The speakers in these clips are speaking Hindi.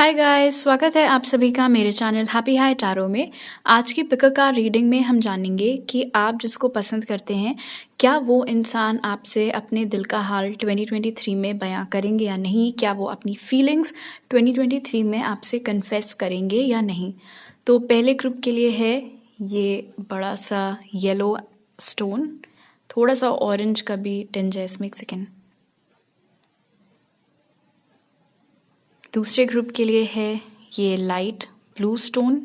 हाय गाइस, स्वागत है आप सभी का मेरे चैनल हैप्पी हाई टैरो में। आज की पिक अ कार्ड रीडिंग में हम जानेंगे कि आप जिसको पसंद करते हैं, क्या वो इंसान आपसे अपने दिल का हाल 2023 में बयां करेंगे या नहीं? क्या वो अपनी फीलिंग्स 2023 में आपसे कन्फेस करेंगे या नहीं? तो पहले ग्रुप के लिए है ये बड़ा सा येलो स्टोन, थोड़ा सा ऑरेंज का भी टिंज है इसमें। एक सेकेंड। दूसरे ग्रुप के लिए है ये लाइट ब्लू स्टोन,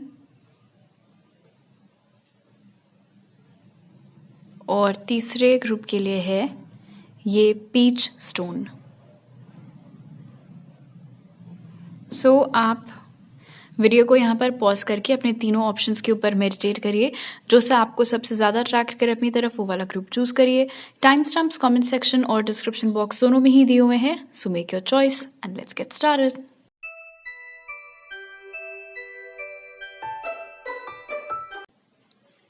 और तीसरे ग्रुप के लिए है ये पीच स्टोन। सो आप वीडियो को यहाँ पर पॉज करके अपने तीनों ऑप्शंस के ऊपर मेडिटेट करिए। जो सा आपको सबसे ज़्यादा अट्रैक्ट करे अपनी तरफ, वो वाला ग्रुप चूज करिए। टाइम स्टैम्प्स कमेंट सेक्शन और डिस्क्रिप्शन बॉक्स दोनों में ही दिए हुए हैं। So make your choice and let's get started.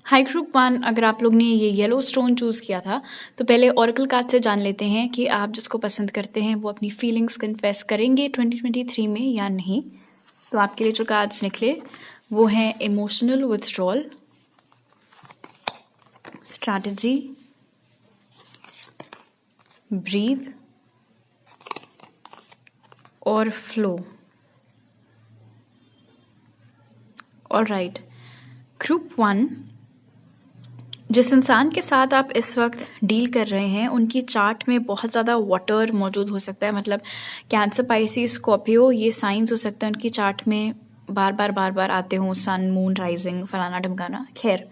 High group one, अगर आप लोग ने ये येलो स्टोन चूज़ किया था तो पहले ओरेकल कार्ड से जान लेते हैं कि आप जिसको पसंद करते हैं वो अपनी फीलिंग्स कन्फेस करेंगे 2023 में या नहीं। तो आपके लिए जो कार्ड्स निकले वो हैं इमोशनल विथड्रॉल, स्ट्रैटेजी, ब्रीथ और फ्लो। ऑलराइट, ग्रुप वन, जिस इंसान के साथ आप इस वक्त डील कर रहे हैं उनकी चार्ट में बहुत ज़्यादा वाटर मौजूद हो सकता है। मतलब कैंसर, पाइसिस, स्कॉर्पियो, ये साइंस हो सकता है उनकी चार्ट में बार बार आते हों, सन, मून, राइजिंग, फलाना ढमकाना। खैर,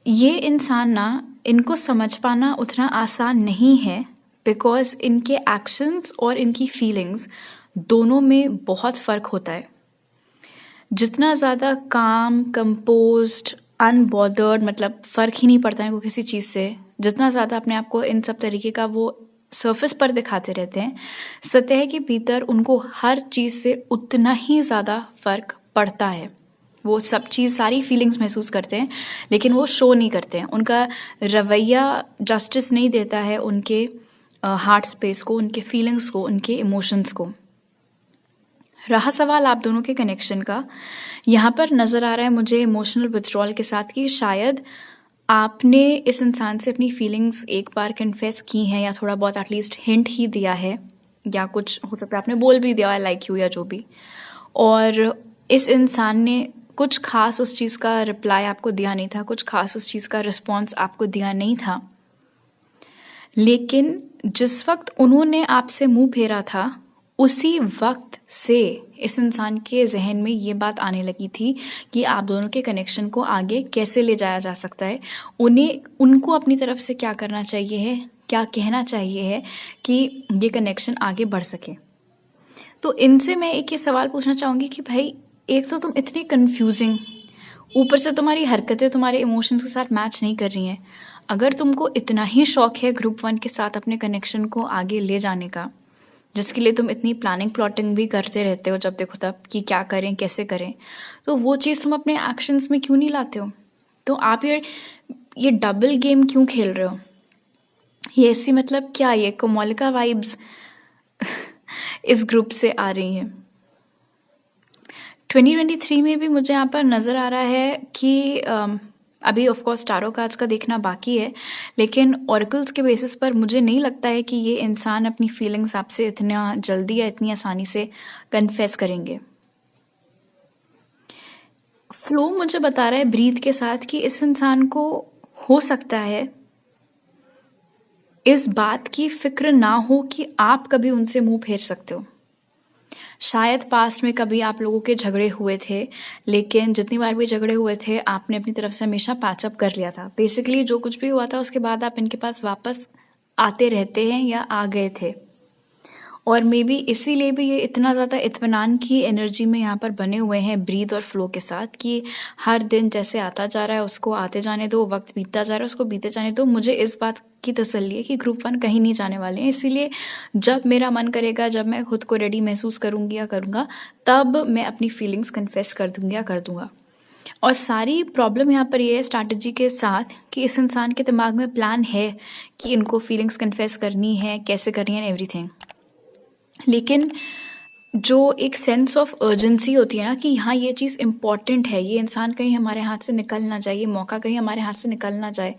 ये इंसान ना, इनको समझ पाना उतना आसान नहीं है, बिकॉज इनके एक्शंस और इनकी फीलिंग्स दोनों में बहुत फ़र्क होता है। जितना ज़्यादा काम, कंपोज्ड, अनबॉदर्ड, मतलब फ़र्क ही नहीं पड़ता इनको किसी चीज़ से, जितना ज़्यादा अपने आप को इन सब तरीके का वो सरफेस पर दिखाते रहते हैं, सतह के भीतर उनको हर चीज़ से उतना ही ज़्यादा फ़र्क पड़ता है। वो सब चीज़, सारी फीलिंग्स महसूस करते हैं, लेकिन वो शो नहीं करते हैं। उनका रवैया जस्टिस नहीं देता है उनके हार्ट स्पेस को, उनके फीलिंग्स को, उनके इमोशंस को। रहा सवाल आप दोनों के कनेक्शन का, यहाँ पर नज़र आ रहा है मुझे इमोशनल विथड्रॉल के साथ कि शायद आपने इस इंसान से अपनी फीलिंग्स एक बार कन्फेस की हैं, या थोड़ा बहुत एटलीस्ट हिंट ही दिया है, या कुछ हो सकता है आपने बोल भी दिया, आई लाइक यू, या जो भी। और इस इंसान ने कुछ खास उस चीज़ का रिप्लाई आपको दिया नहीं था, कुछ खास उस चीज़ का रिस्पॉन्स आपको दिया नहीं था, लेकिन जिस वक्त उन्होंने आपसे मुंह फेरा था उसी वक्त से इस इंसान के जहन में ये बात आने लगी थी कि आप दोनों के कनेक्शन को आगे कैसे ले जाया जा सकता है, उनको अपनी तरफ से क्या करना चाहिए है, क्या कहना चाहिए है कि ये कनेक्शन आगे बढ़ सके। तो इनसे मैं एक ये सवाल पूछना चाहूँगी कि भाई, एक तो तुम इतने कंफ्यूजिंग, ऊपर से तुम्हारी हरकतें तुम्हारे इमोशंस के साथ मैच नहीं कर रही हैं। अगर तुमको इतना ही शौक है ग्रुप वन के साथ अपने कनेक्शन को आगे ले जाने का, जिसके लिए तुम इतनी प्लानिंग प्लॉटिंग भी करते रहते हो जब देखो तब कि क्या करें, कैसे करें, तो वो चीज़ तुम अपने एक्शंस में क्यों नहीं लाते हो? तो आप ये डबल गेम क्यों खेल रहे हो? ये ऐसी, मतलब क्या ये कोमोलिका वाइब्स इस ग्रुप से आ रही हैं? 2023 में भी मुझे यहाँ पर नज़र आ रहा है कि अभी ऑफ कोर्स टारो कार्ड्स का देखना बाकी है, लेकिन ऑरेकल्स के बेसिस पर मुझे नहीं लगता है कि ये इंसान अपनी फीलिंग्स आपसे इतना जल्दी या इतनी आसानी से कन्फेस करेंगे। फ्लो मुझे बता रहा है ब्रीथ के साथ कि इस इंसान को हो सकता है इस बात की फिक्र ना हो कि आप कभी उनसे मुंह फेर सकते हो। शायद पास्ट में कभी आप लोगों के झगड़े हुए थे, लेकिन जितनी बार भी झगड़े हुए थे आपने अपनी तरफ से हमेशा पैचअप कर लिया था। बेसिकली जो कुछ भी हुआ था उसके बाद आप इनके पास वापस आते रहते हैं या आ गए थे, और मे बी इसीलिए भी ये इतना ज़्यादा इत्मीनान की एनर्जी में यहाँ पर बने हुए हैं ब्रीथ और फ्लो के साथ कि हर दिन जैसे आता जा रहा है उसको आते जाने दो, वक्त बीतता जा रहा है उसको बीते जाने दो। मुझे इस बात की तसल्ली है कि ग्रुप वन कहीं नहीं जाने वाले हैं, इसीलिए जब मेरा मन करेगा, जब मैं खुद को रेडी महसूस करूँगी या करूँगा, तब मैं अपनी फीलिंग्स कन्फेस कर दूँगी या कर दूँगा। और सारी प्रॉब्लम यहाँ पर ये है स्ट्रैटेजी के साथ कि इस इंसान के दिमाग में प्लान है कि इनको फीलिंग्स कन्फेस करनी है, कैसे करनी है, एवरीथिंग, लेकिन जो एक सेंस ऑफ अर्जेंसी होती है ना कि हाँ ये चीज़ इम्पॉर्टेंट है, ये इंसान कहीं हमारे हाथ से निकल ना जाए, ये मौका कहीं हमारे हाथ से निकल ना जाए,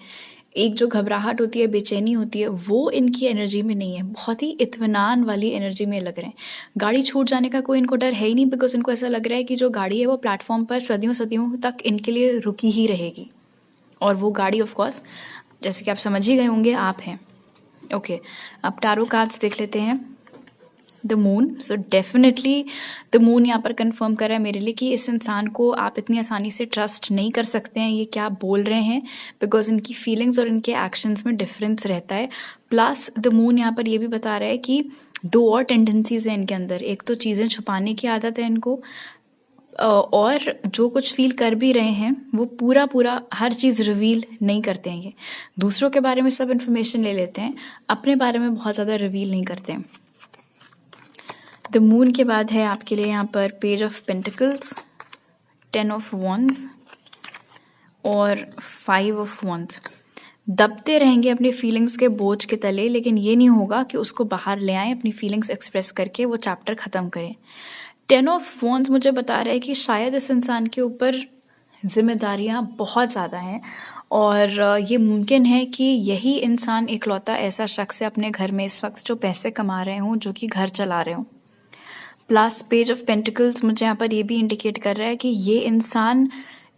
एक जो घबराहट होती है, बेचैनी होती है, वो इनकी एनर्जी में नहीं है। बहुत ही इत्मीनान वाली एनर्जी में लग रहे हैं। गाड़ी छूट जाने का कोई इनको डर है ही नहीं, बिकॉज इनको ऐसा लग रहा है कि जो गाड़ी है वो प्लेटफॉर्म पर सदियों सदियों तक इनके लिए रुकी ही रहेगी। और वो गाड़ी ऑफ कोर्स, जैसे कि आप समझ ही गए होंगे, आप हैं। ओके, अब टैरो कार्ड्स देख लेते हैं। The moon, so definitely the moon यहाँ पर कंफर्म कर रहा है मेरे लिए कि इस इंसान को आप इतनी आसानी से ट्रस्ट नहीं कर सकते हैं, ये क्या बोल रहे हैं, बिकॉज इनकी फीलिंग्स और इनके एक्शंस में डिफरेंस रहता है। प्लस द मून यहाँ पर ये भी बता रहा है कि दो और टेंडेंसीज हैं इनके अंदर। एक तो चीज़ें छुपाने की आदत है इनको, और जो कुछ फील कर भी रहे हैं वो पूरा पूरा हर चीज़ रिवील नहीं करते हैं। ये दूसरों के बारे में सब इन्फॉर्मेशन ले लेते हैं, अपने बारे में बहुत ज़्यादा रिवील नहीं करते हैं। द मून के बाद है आपके लिए यहाँ पर page of pentacles, 10 of wands और 5 ऑफ वॉन्ड्स। दबते रहेंगे अपनी फीलिंग्स के बोझ के तले, लेकिन ये नहीं होगा कि उसको बाहर ले आएं, अपनी फीलिंग्स एक्सप्रेस करके वो चैप्टर ख़त्म करें। 10 ऑफ वॉन्ड्स मुझे बता रहा है कि शायद इस इंसान के ऊपर जिम्मेदारियां बहुत ज़्यादा हैं, और ये मुमकिन है कि यही इंसान इकलौता ऐसा शख्स है अपने घर में इस वक्त जो पैसे कमा रहे हों, जो कि घर चला रहे हों। प्लस पेज ऑफ पेंटिकल्स मुझे यहाँ पर ये भी इंडिकेट कर रहा है कि ये इंसान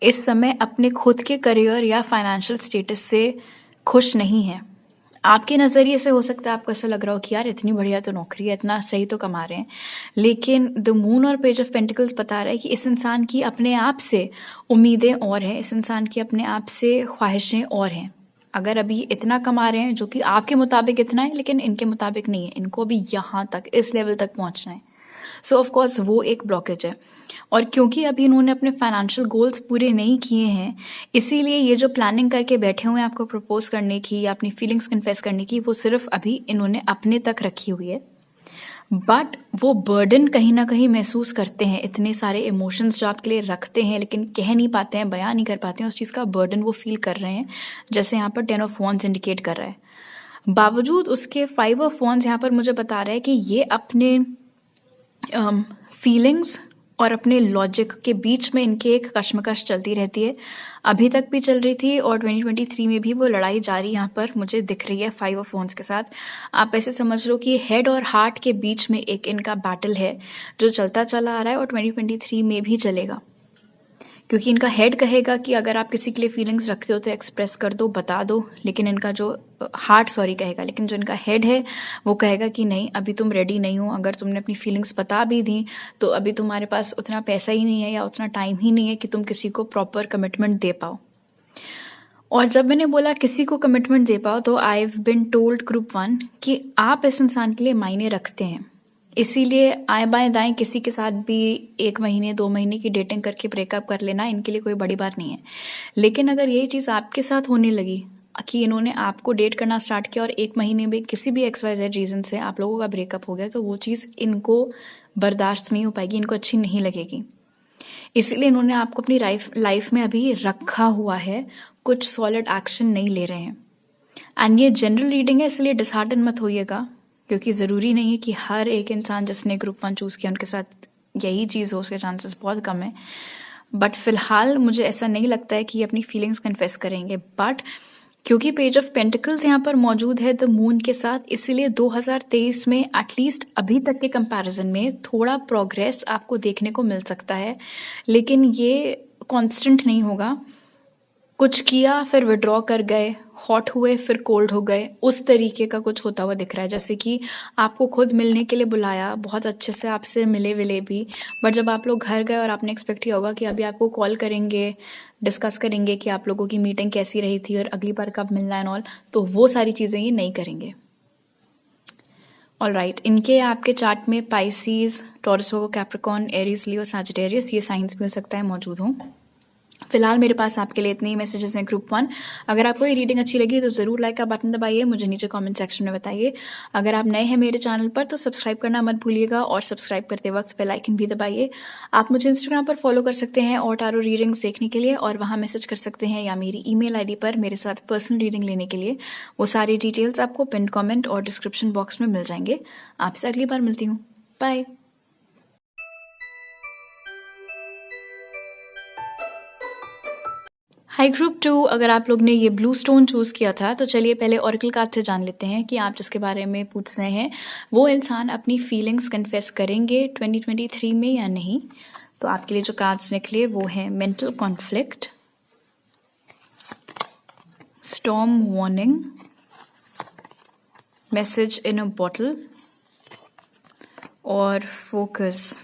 इस समय अपने खुद के करियर या फाइनेंशियल स्टेटस से खुश नहीं है। आपके नज़रिए से हो सकता है आपको ऐसा लग रहा हो कि यार इतनी बढ़िया तो नौकरी है, इतना सही तो कमा रहे हैं, लेकिन द मून और पेज ऑफ पेंटिकल्स बता रहा है कि इस इंसान की अपने आप से उम्मीदें और हैं, इस इंसान की अपने आप से ख्वाहिशें और हैं। अगर अभी इतना कमा रहे हैं जो कि आपके मुताबिक इतना है, लेकिन इनके मुताबिक नहीं है, इनको अभी यहाँ तक इस लेवल तक पहुँचना है। सो ऑफ कोर्स वो एक ब्लॉकेज है। और क्योंकि अभी इन्होंने अपने फाइनेंशियल गोल्स पूरे नहीं किए हैं, इसीलिए ये जो प्लानिंग करके बैठे हुए हैं आपको प्रपोज करने की या अपनी फीलिंग्स कन्फेस करने की, वो सिर्फ अभी इन्होंने अपने तक रखी हुई है। बट वो बर्डन कहीं ना कहीं महसूस करते हैं, इतने सारे इमोशंस जो आपके लिए रखते हैं लेकिन कह नहीं पाते हैं, बयां नहीं कर पाते हैं, उस चीज़ का बर्डन वो फील कर रहे हैं, जैसे यहाँ पर 10 ऑफ वॉन्ड्स इंडिकेट कर रहा है। बावजूद उसके 5 ऑफ वॉन्ड्स यहाँ पर मुझे बता रहा है कि ये अपने फीलिंग्स और अपने लॉजिक के बीच में इनके एक कश्मकश चलती रहती है, अभी तक भी चल रही थी और 2023 में भी वो लड़ाई जारी यहाँ पर मुझे दिख रही है 5 ऑफ वॉन्ड्स के साथ। आप ऐसे समझ लो कि हेड और हार्ट के बीच में एक इनका बैटल है जो चलता चला आ रहा है और 2023 में भी चलेगा, क्योंकि इनका हेड कहेगा कि अगर आप किसी के लिए फीलिंग्स रखते हो तो एक्सप्रेस कर दो, बता दो, लेकिन इनका जो हार्ट कहेगा, लेकिन जो इनका हेड है वो कहेगा कि नहीं, अभी तुम रेडी नहीं हो। अगर तुमने अपनी फीलिंग्स बता भी दी तो अभी तुम्हारे पास उतना पैसा ही नहीं है या उतना टाइम ही नहीं है कि तुम किसी को प्रॉपर कमिटमेंट दे पाओ। और जब मैंने बोला किसी को कमिटमेंट दे पाओ, तो I have been told group 1 कि आप इस इंसान के लिए मायने रखते हैं, इसीलिए आए बाएं दाएं किसी के साथ भी 1 महीने 2 महीने की डेटिंग करके ब्रेकअप कर लेना इनके लिए कोई बड़ी बात नहीं है। लेकिन अगर यही चीज़ आपके साथ होने लगी कि इन्होंने आपको डेट करना स्टार्ट किया और 1 महीने में किसी भी XYZ रीज़न से आप लोगों का ब्रेकअप हो गया, तो वो चीज़ इनको बर्दाश्त नहीं हो पाएगी, इनको अच्छी नहीं लगेगी। इसलिए इन्होंने आपको अपनी लाइफ में अभी रखा हुआ है, कुछ सॉलिड एक्शन नहीं ले रहे हैं। एंड ये जनरल रीडिंग है, इसलिए डिसहार्टन मत होइएगा, क्योंकि ज़रूरी नहीं है कि हर एक इंसान जिसने ग्रुप 1 चूज़ किया उनके साथ यही चीज़ हो, उसके चांसेस बहुत कम है। बट फिलहाल मुझे ऐसा नहीं लगता है कि ये अपनी फीलिंग्स कन्फेस करेंगे। बट क्योंकि पेज ऑफ पेंटिकल्स यहाँ पर मौजूद है द मून के साथ, इसलिए 2023 में एटलीस्ट अभी तक के कंपैरिजन में थोड़ा प्रोग्रेस आपको देखने को मिल सकता है, लेकिन ये कांस्टेंट नहीं होगा। कुछ किया फिर विड्रॉ कर गए, हॉट हुए फिर कोल्ड हो गए, उस तरीके का कुछ होता हुआ दिख रहा है। जैसे कि आपको खुद मिलने के लिए बुलाया, बहुत अच्छे से आपसे मिले विले भी, बट जब आप लोग घर गए और आपने एक्सपेक्ट किया होगा कि अभी आपको कॉल करेंगे, डिस्कस करेंगे कि आप लोगों की मीटिंग कैसी रही थी और अगली बार कब मिलना है ऑल, तो वो सारी चीज़ें ये नहीं करेंगे। ऑलराइट, इनके आपके चार्ट में पाइसीज, टॉरस, वर्गो, कैप्रिकॉर्न, एरीज, लियो, सैजिटेरियस ये साइंस भी हो सकता है मौजूद हों। फिलहाल मेरे पास आपके लिए इतने ही मैसेजेस हैं ग्रुप 1। अगर आपको ये रीडिंग अच्छी लगी तो ज़रूर लाइक का बटन दबाइए, मुझे नीचे कमेंट सेक्शन में बताइए। अगर आप नए हैं मेरे चैनल पर तो सब्सक्राइब करना मत भूलिएगा और सब्सक्राइब करते वक्त बेल आइकन भी दबाइए। आप मुझे इंस्टाग्राम पर फॉलो कर सकते हैं और टारो रीडिंग्स देखने के लिए, और वहाँ मैसेज कर सकते हैं या मेरी ईमेल आईडी पर मेरे साथ पर्सनल रीडिंग लेने के लिए। वो सारी डिटेल्स आपको पिन कॉमेंट और डिस्क्रिप्शन बॉक्स में मिल जाएंगे। आपसे अगली बार मिलती हूँ। बाय। हाई ग्रुप 2, अगर आप लोग ने ये ब्लू स्टोन चूज़ किया था तो चलिए पहले ओरेकल कार्ड से जान लेते हैं कि आप जिसके बारे में पूछ रहे हैं वो इंसान अपनी फीलिंग्स कन्फेस करेंगे 2023 में या नहीं। तो आपके लिए जो कार्ड्स निकले वो है mental conflict, storm warning, message इन अ बॉटल और फोकस।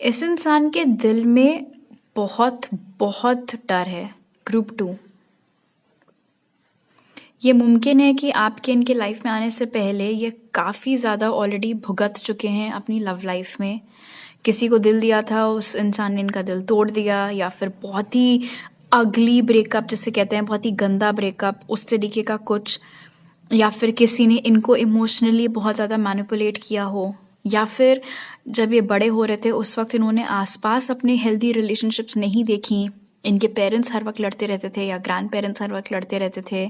इस इंसान के दिल में बहुत बहुत डर है ग्रुप 2। ये मुमकिन है कि आपके इनके लाइफ में आने से पहले ये काफ़ी ज़्यादा ऑलरेडी भुगत चुके हैं अपनी लव लाइफ में। किसी को दिल दिया था, उस इंसान ने इनका दिल तोड़ दिया, या फिर बहुत ही अगली ब्रेकअप जिसे कहते हैं, बहुत ही गंदा ब्रेकअप, उस तरीके का कुछ, या फिर किसी ने इनको इमोशनली बहुत ज़्यादा मैनिपुलेट किया हो, या फिर जब ये बड़े हो रहे थे उस वक्त इन्होंने आसपास अपने हेल्दी रिलेशनशिप्स नहीं देखी। इनके पेरेंट्स हर वक्त लड़ते रहते थे या ग्रैंड पेरेंट्स हर वक्त लड़ते रहते थे,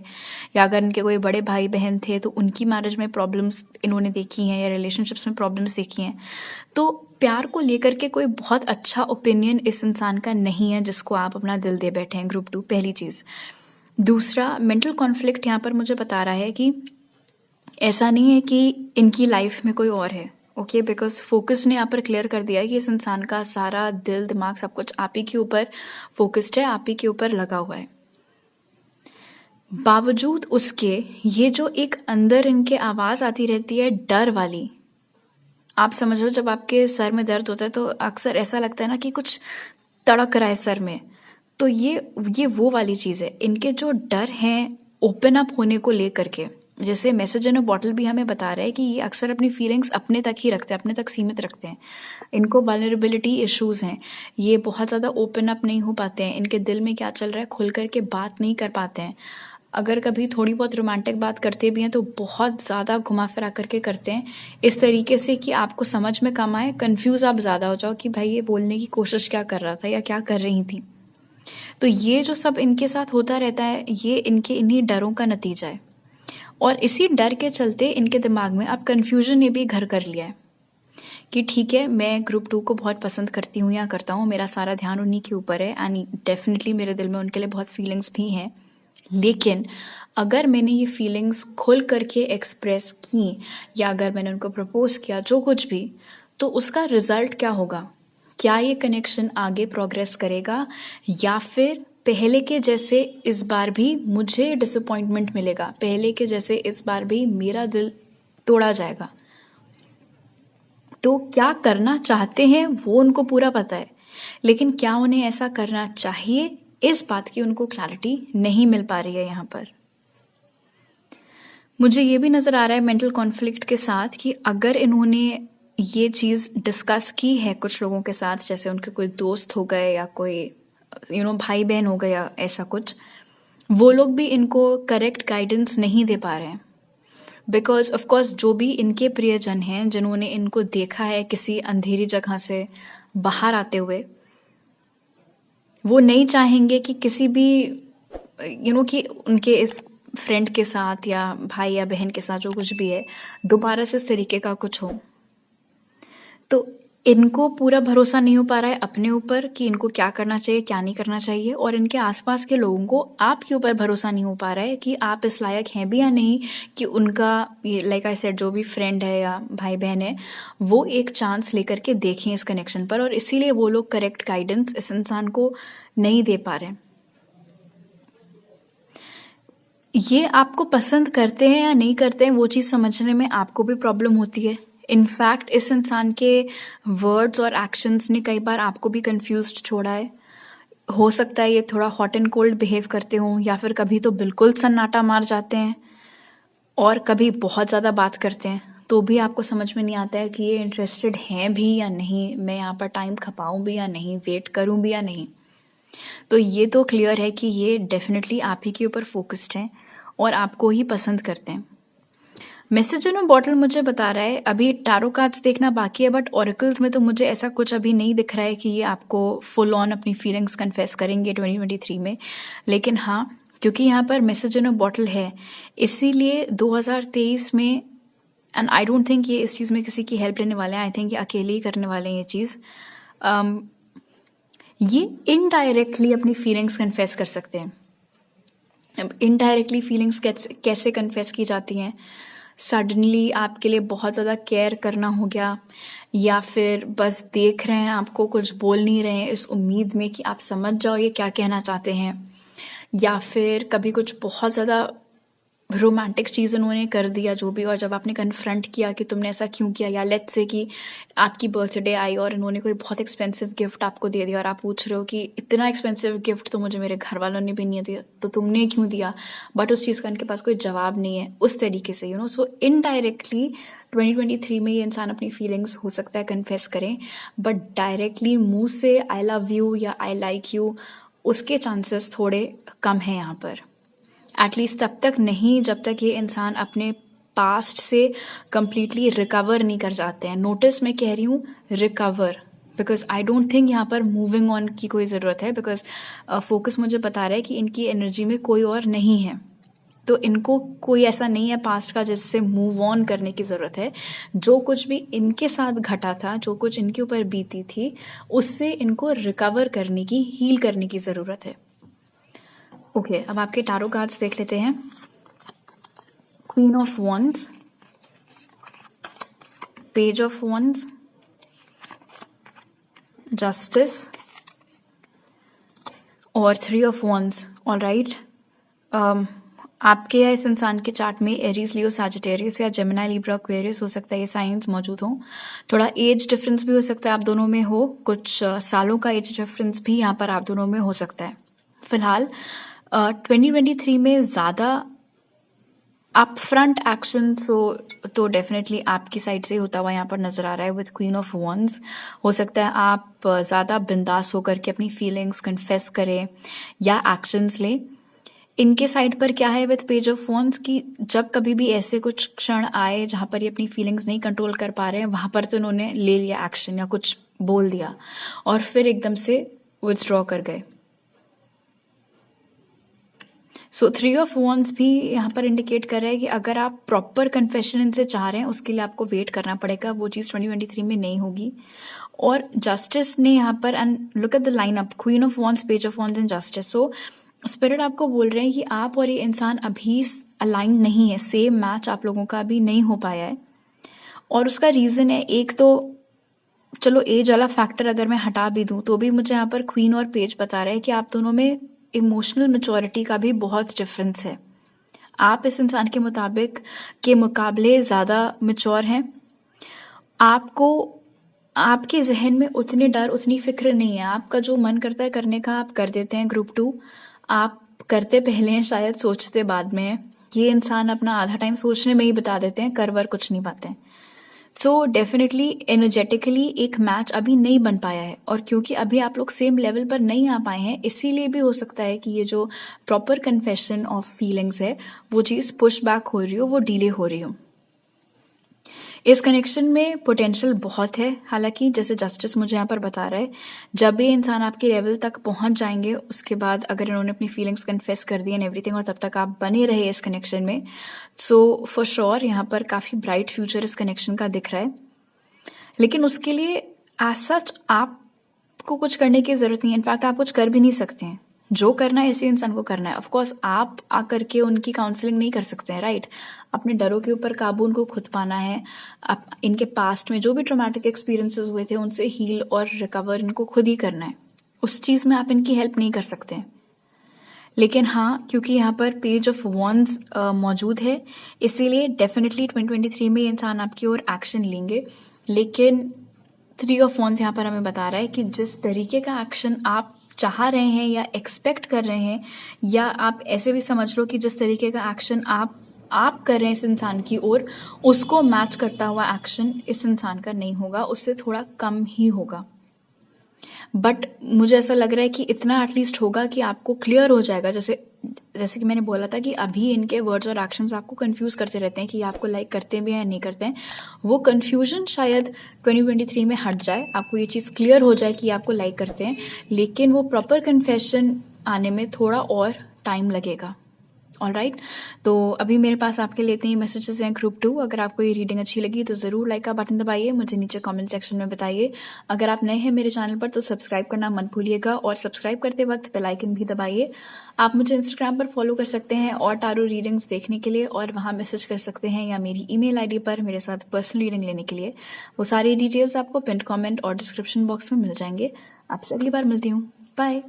या अगर इनके कोई बड़े भाई बहन थे तो उनकी मैरिज में प्रॉब्लम्स इन्होंने देखी हैं या रिलेशनशिप्स में प्रॉब्लम्स देखी हैं। तो प्यार को लेकर के कोई बहुत अच्छा ओपिनियन इस इंसान का नहीं है जिसको आप अपना दिल दे बैठे हैं ग्रुप 2, पहली चीज़। दूसरा, मेंटल कॉन्फ्लिक्ट यहाँ पर मुझे बता रहा है कि ऐसा नहीं है कि इनकी लाइफ में कोई और है, ओके, बिकॉज फोकस ने यहाँ पर क्लियर कर दिया है कि इस इंसान का सारा दिल दिमाग सब कुछ आप ही के ऊपर फोकस्ड है, आप ही के ऊपर लगा हुआ है। बावजूद उसके ये जो एक अंदर इनके आवाज़ आती रहती है डर वाली, आप समझ लो जब आपके सर में दर्द होता है तो अक्सर ऐसा लगता है ना कि कुछ तड़क रहा है सर में, तो ये वो वाली चीज़ है। इनके जो डर हैं ओपन अप होने को लेकर के, जैसे मैसेज इन अ बॉटल भी हमें बता रहा है कि ये अक्सर अपनी फीलिंग्स अपने तक ही रखते हैं, अपने तक सीमित रखते हैं। इनको वल्नरेबिलिटी इश्यूज़ हैं, ये बहुत ज़्यादा ओपन अप नहीं हो पाते हैं, इनके दिल में क्या चल रहा है खुल कर के बात नहीं कर पाते हैं। अगर कभी थोड़ी बहुत रोमांटिक बात करते भी हैं तो बहुत ज़्यादा घुमा फिरा करके करते हैं, इस तरीके से कि आपको समझ में कम आए, कन्फ्यूज़ आप ज़्यादा हो जाओ कि भाई ये बोलने की कोशिश क्या कर रहा था या क्या कर रही थी। तो ये जो सब इनके साथ होता रहता है ये इनके इन्हीं डरों का नतीजा है, और इसी डर के चलते इनके दिमाग में अब कन्फ्यूजन ने भी घर कर लिया है कि ठीक है, मैं ग्रुप 2 को बहुत पसंद करती हूँ या करता हूँ, मेरा सारा ध्यान उन्हीं के ऊपर है, एंड डेफिनेटली मेरे दिल में उनके लिए बहुत फीलिंग्स भी हैं, लेकिन अगर मैंने ये फीलिंग्स खुल करके एक्सप्रेस की या अगर मैंने उनको प्रपोज किया जो कुछ भी, तो उसका रिजल्ट क्या होगा? क्या ये कनेक्शन आगे प्रोग्रेस करेगा या फिर पहले के जैसे इस बार भी मुझे डिसअपॉइंटमेंट मिलेगा, पहले के जैसे इस बार भी मेरा दिल तोड़ा जाएगा? तो क्या करना चाहते हैं वो उनको पूरा पता है, लेकिन क्या उन्हें ऐसा करना चाहिए, इस बात की उनको क्लैरिटी नहीं मिल पा रही है यहाँ पर। मुझे ये भी नज़र आ रहा है मेंटल कॉन्फ्लिक्ट के साथ कि अगर इन्होंने ये चीज़ डिस्कस की है कुछ लोगों के साथ, जैसे उनके कोई दोस्त हो गए या कोई भाई बहन हो गए या ऐसा कुछ, वो लोग भी इनको करेक्ट गाइडेंस नहीं दे पा रहे हैं, बिकॉज ऑफ कोर्स जो भी इनके प्रियजन हैं जिन्होंने इनको देखा है किसी अंधेरी जगह से बाहर आते हुए, वो नहीं चाहेंगे कि किसी भी कि उनके इस फ्रेंड के साथ या भाई या बहन के साथ जो कुछ भी है दोबारा से इस तरीके का कुछ हो। तो इनको पूरा भरोसा नहीं हो पा रहा है अपने ऊपर कि इनको क्या करना चाहिए क्या नहीं करना चाहिए, और इनके आसपास के लोगों को आपके ऊपर भरोसा नहीं हो पा रहा है कि आप इस लायक हैं भी या नहीं कि उनका ये लाइक आई सेड जो भी फ्रेंड है या भाई बहन है वो एक चांस लेकर के देखें इस कनेक्शन पर, और इसीलिए वो लोग करेक्ट गाइडेंस इस इंसान को नहीं दे पा रहे हैं। ये आपको पसंद करते हैं या नहीं करते हैं वो चीज़ समझने में आपको भी प्रॉब्लम होती है। इनफैक्ट इस इंसान के वर्ड्स और एक्शंस ने कई बार आपको भी कंफ्यूज्ड छोड़ा है। हो सकता है ये थोड़ा हॉट एंड कोल्ड बिहेव करते हों, या फिर कभी तो बिल्कुल सन्नाटा मार जाते हैं और कभी बहुत ज़्यादा बात करते हैं, तो भी आपको समझ में नहीं आता है कि ये इंटरेस्टेड हैं भी या नहीं, मैं यहाँ पर टाइम खपाऊँ भी या नहीं, वेट करूँ भी या नहीं। तो ये तो क्लियर है कि ये डेफिनेटली आप ही के ऊपर फोकस्ड हैं और आपको ही पसंद करते हैं। मैसेज इन अ बॉटल मुझे बता रहा है, अभी टैरो कार्ड्स देखना बाकी है, बट ऑरेकल्स में तो मुझे ऐसा कुछ अभी नहीं दिख रहा है कि ये आपको फुल ऑन अपनी फीलिंग्स कन्फेस करेंगे 2023 में। लेकिन हाँ, क्योंकि यहाँ पर मैसेज इन अ बॉटल है, इसीलिए 2023 में, एंड आई डोंट थिंक ये इस चीज़ में किसी की हेल्प लेने वाले हैं, आई थिंक ये अकेले ही करने वाले हैं ये चीज़। ये इनडायरेक्टली अपनी फीलिंग्स कन्फेस कर सकते हैं। अब इनडायरेक्टली फीलिंग्स कैसे कन्फेस की जाती हैं? सडनली आपके लिए बहुत ज़्यादा केयर करना हो गया, या फिर बस देख रहे हैं आपको, कुछ बोल नहीं रहे हैं इस उम्मीद में कि आप समझ जाओ ये क्या कहना चाहते हैं, या फिर कभी कुछ बहुत ज़्यादा रोमांटिक चीज़ उन्होंने कर दिया जो भी, और जब आपने कन्फ्रंट किया कि तुमने ऐसा क्यों किया, या लेट्स से कि आपकी बर्थडे आई और इन्होंने कोई बहुत एक्सपेंसिव गिफ्ट आपको दे दिया और आप पूछ रहे हो कि इतना एक्सपेंसिव गिफ्ट तो मुझे मेरे घर वालों ने भी नहीं दिया, तो तुमने क्यों दिया, बट उस चीज़ का इनके पास कोई जवाब नहीं है, उस तरीके से सो इनडायरेक्टली 2023 में ये इंसान अपनी फीलिंग्स हो सकता है कन्फेस करें, बट डायरेक्टली मुंह से आई लव यू या आई लाइक यू उसके चांसेस थोड़े कम हैं यहाँ पर। एटलीस्ट तब तक नहीं जब तक ये इंसान अपने पास्ट से कंप्लीटली रिकवर नहीं कर जाते हैं। नोटिस मैं कह रही हूँ recover, because I don't think यहाँ पर मूविंग ऑन की कोई ज़रूरत है, बिकॉज फोकस मुझे बता रहा है कि इनकी एनर्जी में कोई और नहीं है, तो इनको कोई ऐसा नहीं है पास्ट का जिससे मूव ऑन करने की ज़रूरत है। जो कुछ भी इनके साथ घटा था, जो कुछ इनके ऊपर बीती थी, उससे इनको रिकवर करने की, हील करने की ज़रूरत है। ओके, अब आपके टारो कार्ड्स देख लेते हैं। Queen of wands, page of wands, justice और थ्री ऑफ वॉन्ड्स। ऑलराइट, आपके या इस इंसान के चार्ट में एरीज, लियो, सैजिटेरियस या जेमिनी, लिब्रा, एक्वेरियस हो सकता है, ये साइंस मौजूद हो। थोड़ा एज डिफरेंस भी हो सकता है आप दोनों में हो, कुछ सालों का एज डिफरेंस भी यहाँ पर आप दोनों में हो सकता है। फिलहाल 2023 में ज़्यादा अप फ्रंट एक्शन तो डेफिनेटली आपकी साइड से होता हुआ यहाँ पर नजर आ रहा है विद क्वीन ऑफ वॉन्ड्स। हो सकता है आप ज़्यादा बिंदास होकर के अपनी फीलिंग्स कन्फेस करें या एक्शंस लें। इनके साइड पर क्या है विद पेज ऑफ वॉन्ड्स कि जब कभी भी ऐसे कुछ क्षण आए जहाँ पर ये अपनी फीलिंग्स नहीं कंट्रोल कर पा रहे हैं, वहाँ पर तो उन्होंने ले लिया एक्शन या कुछ बोल दिया और फिर एकदम से विथड्रॉ कर गए। सो थ्री ऑफ वॉन्ड्स भी यहाँ पर इंडिकेट कर रहा है कि अगर आप प्रॉपर कन्फेशन इनसे चाह रहे हैं उसके लिए आपको वेट करना पड़ेगा, वो चीज़ 2023 में नहीं होगी। और जस्टिस ने यहाँ पर, and look at the line up, queen of wands, page of wands and justice. So spirit आपको बोल रहे हैं कि आप और ये इंसान अभी अलाइन नहीं है, सेम मैच आप लोगों का अभी नहीं हो पाया है। और उसका रीज़न है, एक तो चलो एज वाला फैक्टर अगर मैं हटा भी दूँ तो भी मुझे यहाँ पर क्वीन और पेज बता रहा है कि आप दोनों में इमोशनल मैच्योरिटी का भी बहुत डिफरेंस है। आप इस इंसान के मुकाबले ज़्यादा मैच्योर हैं। आपको आपके जहन में उतने डर, उतनी फिक्र नहीं है। आपका जो मन करता है करने का आप कर देते हैं। ग्रुप 2 आप करते पहले हैं, शायद सोचते बाद में है। ये इंसान अपना आधा टाइम सोचने में ही बता देते हैं, कर वर कुछ नहीं पाते हैं। सो डेफिनेटली एनर्जेटिकली एक मैच अभी नहीं बन पाया है, और क्योंकि अभी आप लोग सेम लेवल पर नहीं आ पाए हैं, इसीलिए भी हो सकता है कि ये जो प्रॉपर कन्फेशन ऑफ फीलिंग्स है वो चीज़ पुश बैक हो रही हो, वो डिले हो रही हो। इस कनेक्शन में पोटेंशियल बहुत है, हालांकि जैसे जस्टिस मुझे यहाँ पर बता रहा है, जब ये इंसान आपके लेवल तक पहुंच जाएंगे उसके बाद अगर इन्होंने अपनी फीलिंग्स कन्फेस कर दी एंड एवरीथिंग, और तब तक आप बने रहे इस कनेक्शन में, सो फॉर श्योर यहाँ पर काफ़ी ब्राइट फ्यूचर इस कनेक्शन का दिख रहा है। लेकिन उसके लिए एज सच आपको कुछ करने की ज़रूरत नहीं है। इनफैक्ट आप कुछ कर भी नहीं सकते हैं। जो करना है इसी इंसान को करना है। ऑफ कोर्स आप आकर के उनकी काउंसलिंग नहीं कर सकते हैं, राइट। अपने डरों के ऊपर काबू उनको खुद पाना है। इनके पास्ट में जो भी ट्रॉमेटिक एक्सपीरियंसेस हुए थे उनसे हील और रिकवर इनको खुद ही करना है। उस चीज़ में आप इनकी हेल्प नहीं कर सकते हैं। लेकिन हाँ, क्योंकि यहाँ पर पेज ऑफ वॉन्ड्स मौजूद है, इसीलिए डेफिनेटली 2023 में ये इंसान आपकी ओर एक्शन लेंगे। लेकिन थ्री ऑफ वॉन्ड्स यहाँ पर हमें बता रहा है कि जिस तरीके का एक्शन आप चाह रहे हैं या एक्सपेक्ट कर रहे हैं, या आप ऐसे भी समझ लो कि जिस तरीके का एक्शन आप कर रहे हैं इस इंसान की ओर, उसको मैच करता हुआ एक्शन इस इंसान का नहीं होगा, उससे थोड़ा कम ही होगा। बट मुझे ऐसा लग रहा है कि इतना एटलीस्ट होगा कि आपको क्लियर हो जाएगा। जैसे कि मैंने बोला था कि अभी इनके वर्ड्स और एक्शंस आपको कंफ्यूज करते रहते हैं कि आपको लाइक करते भी हैं या नहीं करते हैं। वो कंफ्यूजन शायद 2023 में हट जाए, आपको ये चीज़ क्लियर हो जाए कि आपको लाइक करते हैं, लेकिन वो प्रॉपर कन्फेशन आने में थोड़ा और टाइम लगेगा। ऑलराइट, तो अभी मेरे पास आपके लिए इतने ही मैसेजेस हैं ग्रुप 2। अगर आपको ये रीडिंग अच्छी लगी तो ज़रूर लाइक का बटन दबाइए, मुझे नीचे कमेंट सेक्शन में बताइए। अगर आप नए हैं मेरे चैनल पर तो सब्सक्राइब करना मत भूलिएगा, और सब्सक्राइब करते वक्त बेल आइकन भी दबाइए। आप मुझे इंस्टाग्राम पर फॉलो कर सकते हैं और टारो रीडिंग्स देखने के लिए, और वहाँ मैसेज कर सकते हैं, या मेरी ईमेल आईडी पर मेरे साथ पर्सनल रीडिंग लेने के लिए। वो सारी डिटेल्स आपको पिन कमेंट और डिस्क्रिप्शन बॉक्स में मिल जाएंगे। आपसे अगली बार मिलती हूँ। बाय।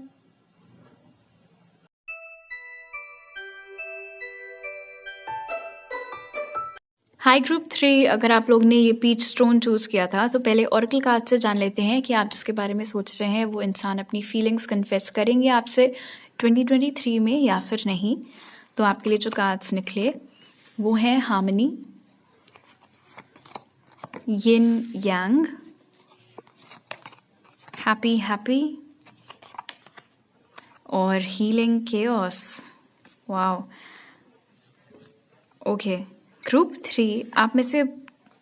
हाय ग्रुप 3, अगर आप लोग ने ये पीच स्टोन चूज़ किया था तो पहले ऑरेकल कार्ड से जान लेते हैं कि आप जिसके बारे में सोच रहे हैं वो इंसान अपनी फीलिंग्स कन्फेस करेंगे आपसे 2023 में या फिर नहीं। तो आपके लिए जो कार्ड्स निकले वो हैं हार्मनी, यिन यांग, हैप्पी हैप्पी और healing chaos. Wow, okay. Group 3, आप में से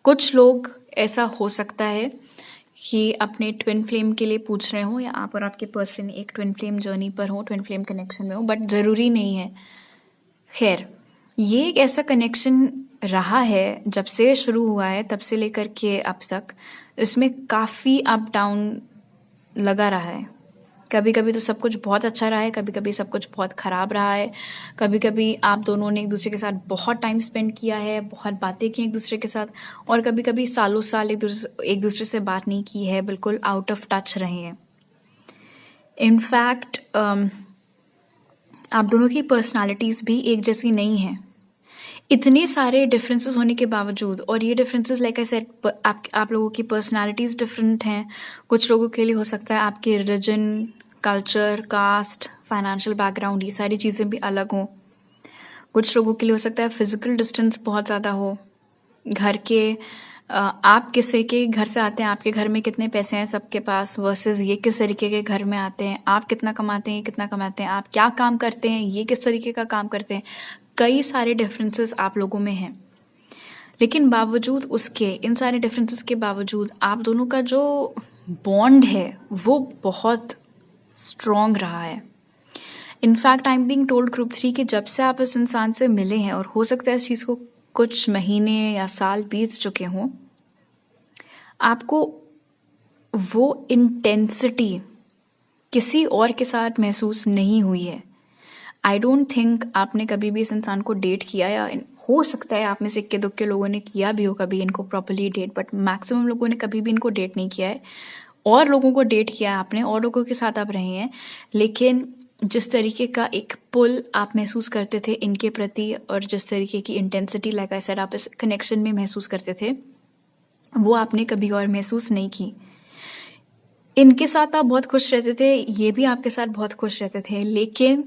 कुछ लोग ऐसा हो सकता है कि अपने ट्विन फ्लेम के लिए पूछ रहे हो, या आप और आपके पर्सन एक ट्विन फ्लेम जर्नी पर हो, ट्विन फ्लेम कनेक्शन में हो, बट ज़रूरी नहीं है। खैर, ये एक ऐसा कनेक्शन रहा है जब से शुरू हुआ है तब से लेकर के अब तक, इसमें काफ़ी अप डाउन लगा रहा है। कभी कभी तो सब कुछ बहुत अच्छा रहा है, कभी कभी सब कुछ बहुत ख़राब रहा है। कभी कभी आप दोनों ने एक दूसरे के साथ बहुत टाइम स्पेंड किया है, बहुत बातें की एक दूसरे के साथ, और कभी कभी सालों साल एक दूसरे से बात नहीं की है, बिल्कुल आउट ऑफ टच रहे हैं। इनफैक्ट आप दोनों की पर्सनालिटीज़ भी एक जैसी नहीं हैं। इतने सारे डिफरेंसेस होने के बावजूद, और ये डिफरेंसेस लाइक आई सेड आप लोगों की पर्सनालिटीज़ डिफरेंट हैं। कुछ लोगों के लिए हो सकता है आपके religion, culture, caste, financial background, ये सारी चीज़ें भी अलग हों। कुछ लोगों के लिए हो सकता है फिजिकल डिस्टेंस बहुत ज़्यादा हो। घर के आप किस तरीके के घर से आते हैं, आपके घर में कितने पैसे हैं सबके पास, वर्सेस ये किस तरीके के घर में आते हैं, आप कितना कमाते हैं, ये कितना कमाते हैं, आप क्या काम करते हैं, ये किस तरीके का काम करते हैं। कई सारे डिफरेंसेस आप लोगों में हैं, लेकिन बावजूद उसके, इन सारे डिफरेंसेस के बावजूद आप दोनों का जो बॉन्ड है वो बहुत स्ट्रॉन्ग रहा है। In fact I am being told group 3 कि जब से आप इस इंसान से मिले हैं, और हो सकता है इस चीज़ को कुछ महीने या साल बीत चुके हों, आपको वो इंटेंसिटी किसी और के साथ महसूस नहीं हुई है। आई डोंट थिंक आपने कभी भी इस इंसान को डेट किया, या हो सकता है आप में से इक्के दुक्के लोगों ने किया भी हो कभी इनको प्रॉपर्ली डेट, बट मैक्सिमम लोगों ने कभी भी इनको डेट नहीं किया है। और लोगों को डेट किया है आपने, और लोगों के साथ आप रहे हैं, लेकिन जिस तरीके का एक पुल आप महसूस करते थे इनके प्रति, और जिस तरीके की इंटेंसिटी लाइक आई सेड आप इस कनेक्शन में महसूस करते थे, वो आपने कभी और महसूस नहीं की। इनके साथ आप बहुत खुश रहते थे, ये भी आपके साथ बहुत खुश रहते थे, लेकिन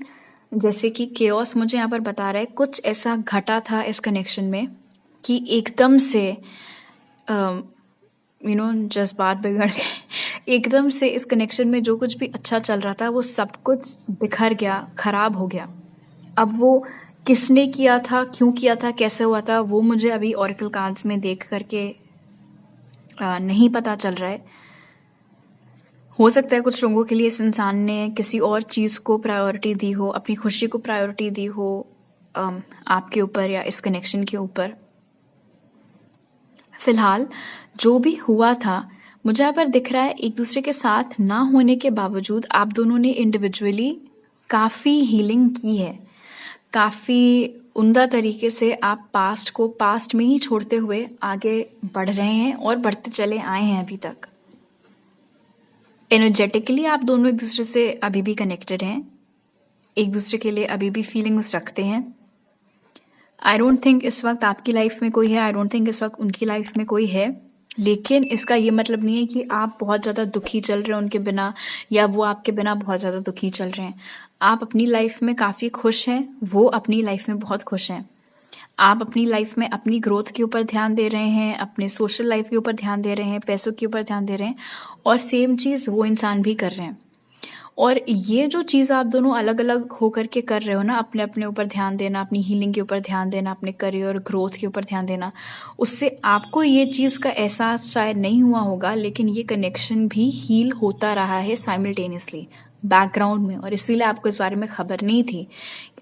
जैसे कि केओस मुझे यहाँ पर बता रहा है, कुछ ऐसा घटा था इस कनेक्शन में कि एकदम से जज्बात बिगड़ गए। एकदम से इस कनेक्शन में जो कुछ भी अच्छा चल रहा था वो सब कुछ बिखर गया, खराब हो गया। अब वो किसने किया था, क्यों किया था, कैसे हुआ था, वो मुझे अभी ऑरेकल कार्ड्स में देख करके नहीं पता चल रहा है। हो सकता है कुछ लोगों के लिए इस इंसान ने किसी और चीज़ को प्रायोरिटी दी हो, अपनी खुशी को प्रायोरिटी दी हो आपके ऊपर या इस कनेक्शन के ऊपर। फिलहाल जो भी हुआ था, मुझे यहाँ पर दिख रहा है एक दूसरे के साथ ना होने के बावजूद आप दोनों ने इंडिविजुअली काफ़ी हीलिंग की है। काफ़ी उम्दा तरीके से आप पास्ट को पास्ट में ही छोड़ते हुए आगे बढ़ रहे हैं, और बढ़ते चले आए हैं अभी तक। एनर्जेटिकली आप दोनों एक दूसरे से अभी भी कनेक्टेड हैं, एक दूसरे के लिए अभी भी फीलिंग्स रखते हैं। आई डोंट थिंक इस वक्त आपकी लाइफ में कोई है, आई डोंट थिंक इस वक्त उनकी लाइफ में कोई है, लेकिन इसका ये मतलब नहीं है कि आप बहुत ज़्यादा दुखी चल रहे हैं उनके बिना, या वो आपके बिना बहुत ज़्यादा दुखी चल रहे हैं। आप अपनी लाइफ में काफ़ी खुश हैं, वो अपनी लाइफ में बहुत खुश हैं। आप अपनी लाइफ में अपनी ग्रोथ के ऊपर ध्यान दे रहे हैं, अपने सोशल लाइफ के ऊपर ध्यान दे रहे हैं, पैसों के ऊपर ध्यान दे रहे हैं, और सेम चीज़ वो इंसान भी कर रहे हैं। और ये जो चीज़ आप दोनों अलग अलग होकर के कर रहे हो ना, अपने अपने ऊपर ध्यान देना, अपनी हीलिंग के ऊपर ध्यान देना, अपने करियर ग्रोथ के ऊपर ध्यान देना, उससे आपको ये चीज़ का एहसास शायद नहीं हुआ होगा, लेकिन ये कनेक्शन भी हील होता रहा है साइमल्टेनियसली बैकग्राउंड में, और इसीलिए आपको इस बारे में खबर नहीं थी।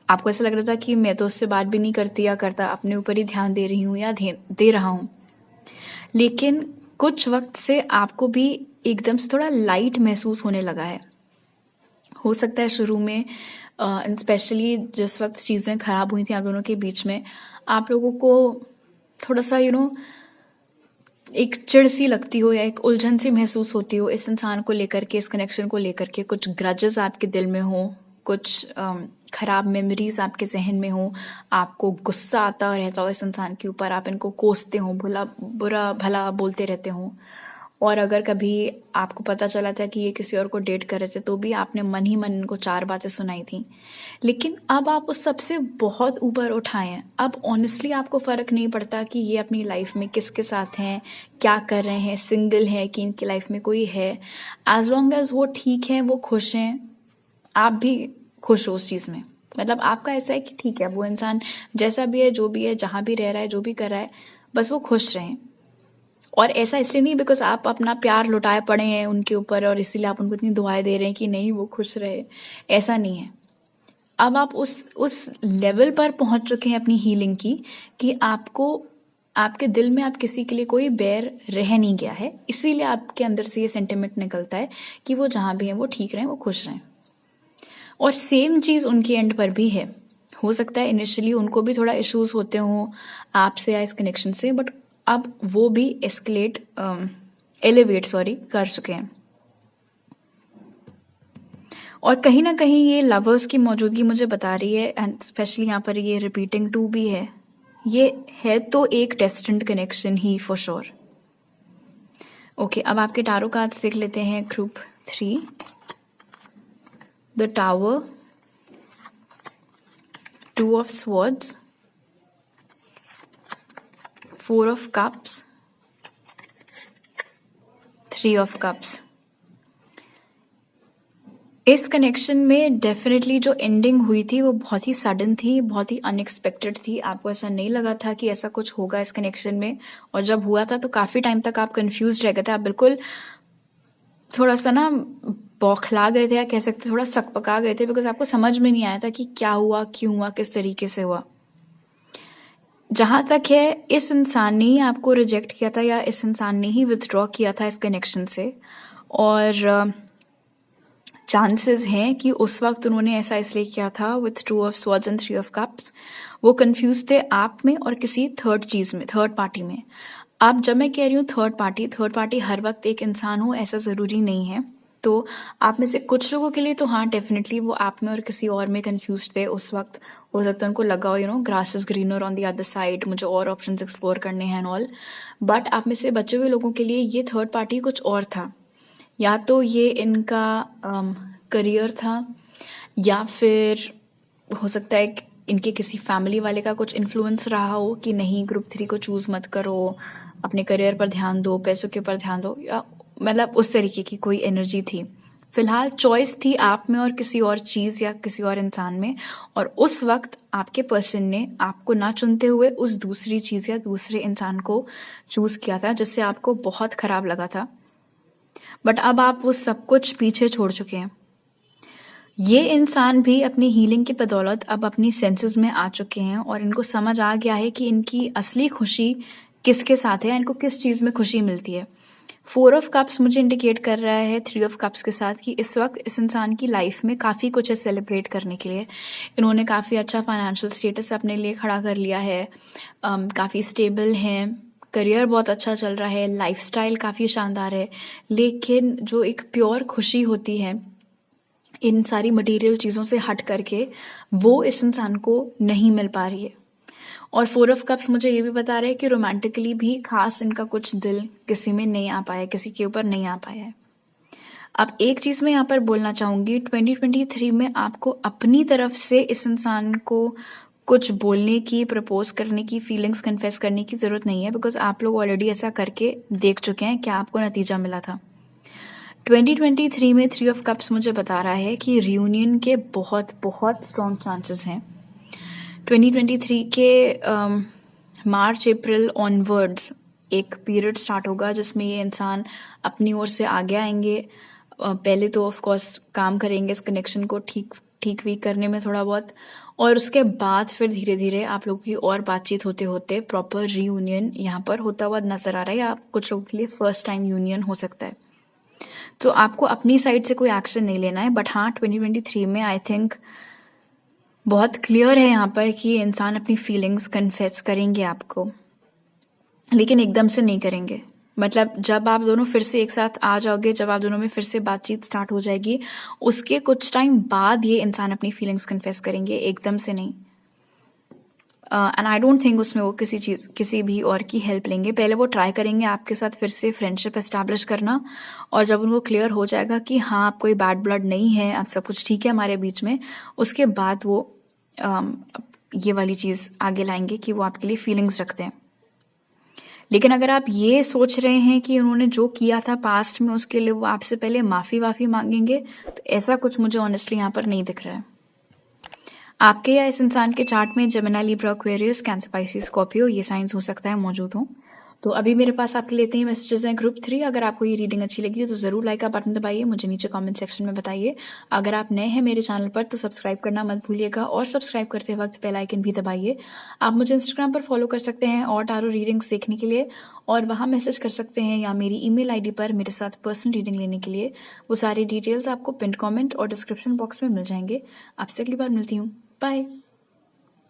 आपको ऐसा लग रहा था कि मैं तो उससे बात भी नहीं करती या करता, अपने ऊपर ही ध्यान दे रही हूँ या दे रहा हूँ। लेकिन कुछ वक्त से आपको भी एकदम से थोड़ा लाइट महसूस होने लगा है। हो सकता है शुरू में स्पेशली जिस वक्त चीज़ें खराब हुई थी आप दोनों के बीच में, आप लोगों को थोड़ा सा एक चिढ़ सी लगती हो या एक उलझन सी महसूस होती हो इस इंसान को लेकर के, इस कनेक्शन को लेकर के, कुछ ग्रजेस आपके दिल में हो, कुछ खराब मेमोरीज आपके जहन में हो, आपको गुस्सा आता रहता हो इस इंसान के ऊपर, आप इनको कोसते हो, बुरा भला बोलते रहते हो। और अगर कभी आपको पता चला था कि ये किसी और को डेट कर रहे थे तो भी आपने मन ही मन इनको 4 बातें सुनाई थी। लेकिन अब आप उस सबसे बहुत ऊपर उठाए हैं। अब ऑनेस्टली आपको फ़र्क नहीं पड़ता कि ये अपनी लाइफ में किसके साथ हैं, क्या कर रहे हैं, सिंगल है कि इनकी लाइफ में कोई है। एज लॉन्ग एज वो ठीक हैं, वो खुश हैं, आप भी खुश हो उस चीज़ में। मतलब आपका ऐसा है कि ठीक है, वो इंसान जैसा भी है, जो भी है, जहाँ भी रह रहा है, जो भी कर रहा है, बस वो खुश रहें। और ऐसा इसलिए नहीं बिकॉज आप अपना प्यार लुटाए पड़े हैं उनके ऊपर और इसीलिए आप उनको इतनी दुआएं दे रहे हैं कि नहीं वो खुश रहे, ऐसा नहीं है। अब आप उस लेवल पर पहुंच चुके हैं अपनी हीलिंग की कि आपको आपके दिल में आप किसी के लिए कोई बैर रह नहीं गया है, इसीलिए आपके अंदर से ये सेंटिमेंट निकलता है कि वो जहाँ भी हैं वो ठीक रहें, वो खुश रहें। और सेम चीज़ उनके एंड पर भी है। हो सकता है इनिशियली उनको भी थोड़ा इश्यूज होते हों आपसे या इस कनेक्शन से, बट अब वो भी एलिवेट कर चुके हैं। और कहीं ना कहीं ये लवर्स की मौजूदगी मुझे बता रही है, एंड स्पेशली यहाँ पर ये रिपीटिंग 2 भी है, ये है तो एक destined connection he for sure. Okay, अब आपके टारो कार्ड्स देख लेते हैं। Group 3, the tower, 2 of swords, 4 of cups, 3 of cups. इस कनेक्शन में डेफिनेटली जो एंडिंग हुई थी वो बहुत ही सडन थी, बहुत ही अनएक्सपेक्टेड थी। आपको ऐसा नहीं लगा था कि ऐसा कुछ होगा इस कनेक्शन में, और जब हुआ था तो काफी टाइम तक आप कंफ्यूज रह गए थे। आप बिल्कुल थोड़ा सा बौखला गए थे, या कह सकते थोड़ा सकपका गए थे, बिकॉज आपको समझ में नहीं आया था कि क्या हुआ, क्यों हुआ, किस तरीके से हुआ। जहां तक है इस इंसान ने ही आपको रिजेक्ट किया था या इस इंसान ने ही विथड्रॉ किया था इस कनेक्शन से, और चांसेस हैं कि उस वक्त उन्होंने ऐसा इसलिए किया था with 2 of swords and 3 of cups. वो कंफ्यूज थे आप में और किसी थर्ड चीज में, थर्ड पार्टी में। अब जब मैं कह रही हूँ थर्ड पार्टी हर वक्त एक इंसान हो ऐसा जरूरी नहीं है। तो आप में से कुछ लोगों के लिए तो हाँ डेफिनेटली वो आप में और किसी और में कंफ्यूज थे उस वक्त। हो सकता है उनको लगा हो grass is greener on the other side, मुझे और ऑप्शंस एक्सप्लोर करने हैं एंड ऑल। बट आप में से बचे हुए लोगों के लिए ये थर्ड पार्टी कुछ और था। या तो ये इनका करियर था, या फिर हो सकता है कि इनके किसी फैमिली वाले का कुछ इन्फ्लुएंस रहा हो कि नहीं ग्रुप 3 को चूज मत करो, अपने करियर पर ध्यान दो, पैसों के ऊपर ध्यान दो, या मतलब उस तरीके की कोई एनर्जी थी। फिलहाल चॉइस थी आप में और किसी और चीज या किसी और इंसान में, और उस वक्त आपके पर्सन ने आपको ना चुनते हुए उस दूसरी चीज या दूसरे इंसान को चूज किया था, जिससे आपको बहुत खराब लगा था। बट अब आप वो सब कुछ पीछे छोड़ चुके हैं। ये इंसान भी अपनी हीलिंग की बदौलत अब अपनी सेंसेस में आ चुके हैं और इनको समझ आ गया है कि इनकी असली खुशी किसके साथ है, इनको किस चीज में खुशी मिलती है। 4 ऑफ कप्स मुझे इंडिकेट कर रहा है 3 ऑफ कप्स के साथ कि इस वक्त इस इंसान की लाइफ में काफ़ी कुछ है सेलिब्रेट करने के लिए। इन्होंने काफ़ी अच्छा फाइनेंशियल स्टेटस अपने लिए खड़ा कर लिया है, काफ़ी स्टेबल हैं, करियर बहुत अच्छा चल रहा है, लाइफस्टाइल काफ़ी शानदार है। लेकिन जो एक प्योर खुशी होती है इन सारी मटेरियल चीज़ों से हट करके, वो इस इंसान को नहीं मिल पा रही है। और 4 ऑफ कप्स मुझे ये भी बता रहे हैं कि रोमांटिकली भी खास इनका कुछ दिल किसी में नहीं आ पाया, किसी के ऊपर नहीं आ पाया है। अब एक चीज़ मैं यहाँ पर बोलना चाहूँगी, 2023 में आपको अपनी तरफ से इस इंसान को कुछ बोलने की, प्रपोज करने की, फीलिंग्स कन्फेस करने की ज़रूरत नहीं है, बिकॉज आप लोग ऑलरेडी ऐसा करके देख चुके हैं, क्या आपको नतीजा मिला था। 2023 में 3 ऑफ कप्स मुझे बता रहा है कि रियूनियन के बहुत बहुत स्ट्रॉन्ग चांसेस हैं। 2023 के मार्च अप्रैल ऑनवर्ड्स एक पीरियड स्टार्ट होगा जिसमें ये इंसान अपनी ओर से आगे आएंगे। पहले तो ऑफ कोर्स काम करेंगे इस कनेक्शन को ठीक वीक करने में थोड़ा बहुत, और उसके बाद फिर धीरे धीरे आप लोगों की और बातचीत होते होते प्रॉपर रीयूनियन यहाँ पर होता हुआ नजर आ रहा है, या कुछ लोगों के लिए फर्स्ट टाइम यूनियन हो सकता है। तो आपको अपनी साइड से कोई एक्शन नहीं लेना है, बट हाँ 2023 में आई थिंक बहुत क्लियर है यहाँ पर कि इंसान अपनी फीलिंग्स कन्फेस करेंगे आपको, लेकिन एकदम से नहीं करेंगे। मतलब जब आप दोनों फिर से एक साथ आ जाओगे, जब आप दोनों में फिर से बातचीत स्टार्ट हो जाएगी, उसके कुछ टाइम बाद ये इंसान अपनी फीलिंग्स कन्फेस करेंगे, एकदम से नहीं। एंड आई डोंट थिंक उसमें वो किसी भी और की हेल्प लेंगे। पहले वो ट्राई करेंगे आपके साथ फिर से फ्रेंडशिप एस्टैब्लिश करना, और जब उनको क्लियर हो जाएगा कि हाँ आप कोई बैड ब्लड नहीं है, आप सब कुछ ठीक है हमारे बीच में, उसके बाद वो ये वाली चीज़ आगे लाएंगे कि वो आपके लिए फीलिंग्स रखते हैं। लेकिन अगर आप ये सोच रहे हैं कि उन्होंने जो किया था पास्ट में उसके लिए वो आपसे पहले माफ़ी वाफ़ी मांगेंगे, तो ऐसा कुछ मुझे ऑनेस्टली यहाँ पर नहीं दिख रहा है। आपके या इस इंसान के चार्ट में Gemini, Libra, Aquarius, cancer, Pisces, Scorpio ये साइंस हो सकता है मौजूद हो। तो अभी मेरे पास आपके लेते ही मैसेजेस हैं ग्रुप 3। अगर आपको ये रीडिंग अच्छी लगी तो ज़रूर लाइक का बटन दबाइए, मुझे नीचे कमेंट सेक्शन में बताइए। अगर आप नए हैं मेरे चैनल पर तो सब्सक्राइब करना मत भूलिएगा, और सब्सक्राइब करते वक्त बेल आइकन भी दबाइए। आप मुझे इंस्टाग्राम पर फॉलो कर सकते हैं और टारो रीडिंग्स देखने के लिए, और वहाँ मैसेज कर सकते हैं, या मेरी ईमेल आईडी पर मेरे साथ पर्सनल रीडिंग लेने के लिए। वो सारी डिटेल्स आपको पिन कमेंट और डिस्क्रिप्शन बॉक्स में मिल जाएंगे। आपसे अगली बार मिलती हूँ, बाय।